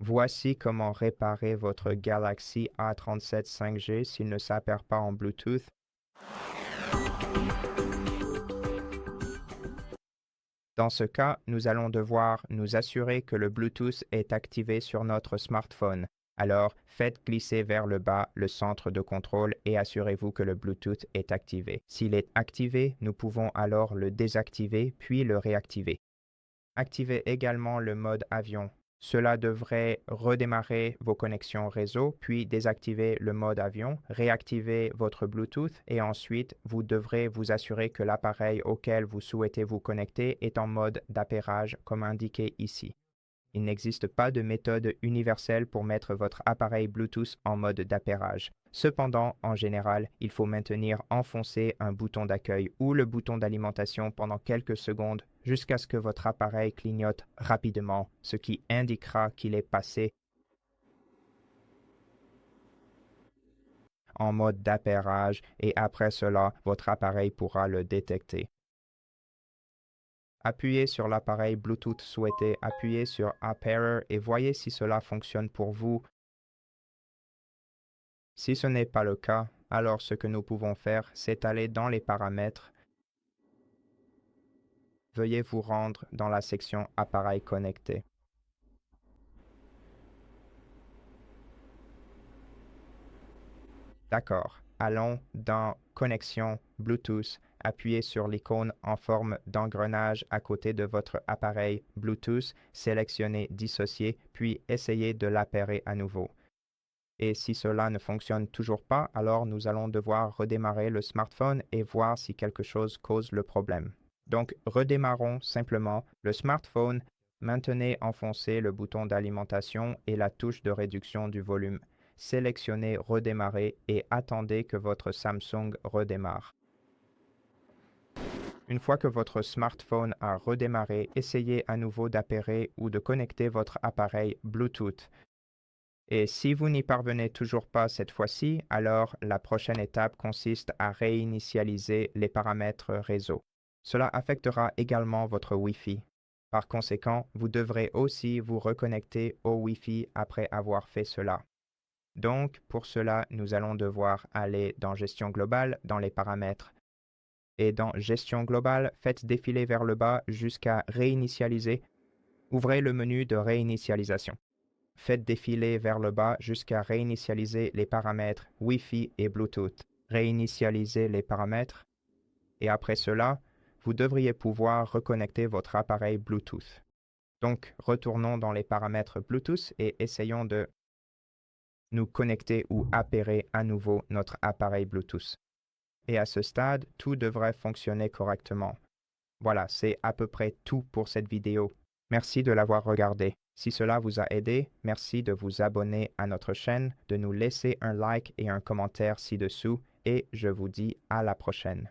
Voici comment réparer votre Galaxy A37 5G s'il ne s'appare pas en Bluetooth. Dans ce cas, nous allons devoir nous assurer que le Bluetooth est activé sur notre smartphone. Alors, faites glisser vers le bas le centre de contrôle et assurez-vous que le Bluetooth est activé. S'il est activé, nous pouvons alors le désactiver puis le réactiver. Activez également le mode avion. Cela devrait redémarrer vos connexions réseau, puis désactiver le mode avion, réactiver votre Bluetooth et ensuite vous devrez vous assurer que l'appareil auquel vous souhaitez vous connecter est en mode d'appairage comme indiqué ici. Il n'existe pas de méthode universelle pour mettre votre appareil Bluetooth en mode d'appairage. Cependant, en général, il faut maintenir enfoncé un bouton d'accueil ou le bouton d'alimentation pendant quelques secondes jusqu'à ce que votre appareil clignote rapidement, ce qui indiquera qu'il est passé en mode d'appairage et après cela, votre appareil pourra le détecter. Appuyez sur l'appareil Bluetooth souhaité, appuyez sur Appairer et voyez si cela fonctionne pour vous. Si ce n'est pas le cas, alors ce que nous pouvons faire, c'est aller dans les paramètres. Veuillez vous rendre dans la section Appareil connecté. D'accord. Allons dans Connexion Bluetooth. Appuyez sur l'icône en forme d'engrenage à côté de votre appareil Bluetooth. Sélectionnez Dissocier, puis essayez de l'appairer à nouveau. Et si cela ne fonctionne toujours pas, alors nous allons devoir redémarrer le smartphone et voir si quelque chose cause le problème. Donc, redémarrons simplement le smartphone. Maintenez enfoncé le bouton d'alimentation et la touche de réduction du volume. Sélectionnez Redémarrer et attendez que votre Samsung redémarre. Une fois que votre smartphone a redémarré, essayez à nouveau d'appairer ou de connecter votre appareil Bluetooth. Et si vous n'y parvenez toujours pas cette fois-ci, alors la prochaine étape consiste à réinitialiser les paramètres réseau. Cela affectera également votre Wi-Fi. Par conséquent, vous devrez aussi vous reconnecter au Wi-Fi après avoir fait cela. Donc, pour cela, nous allons devoir aller dans Gestion globale, dans les paramètres. Et dans Gestion globale, faites défiler vers le bas jusqu'à Réinitialiser. Ouvrez le menu de réinitialisation. Faites défiler vers le bas jusqu'à réinitialiser les paramètres Wi-Fi et Bluetooth. Réinitialisez les paramètres et après cela, vous devriez pouvoir reconnecter votre appareil Bluetooth. Donc, retournons dans les paramètres Bluetooth et essayons de nous connecter ou appairer à nouveau notre appareil Bluetooth. Et à ce stade, tout devrait fonctionner correctement. Voilà, c'est à peu près tout pour cette vidéo. Merci de l'avoir regardé. Si cela vous a aidé, merci de vous abonner à notre chaîne, de nous laisser un like et un commentaire ci-dessous et je vous dis à la prochaine.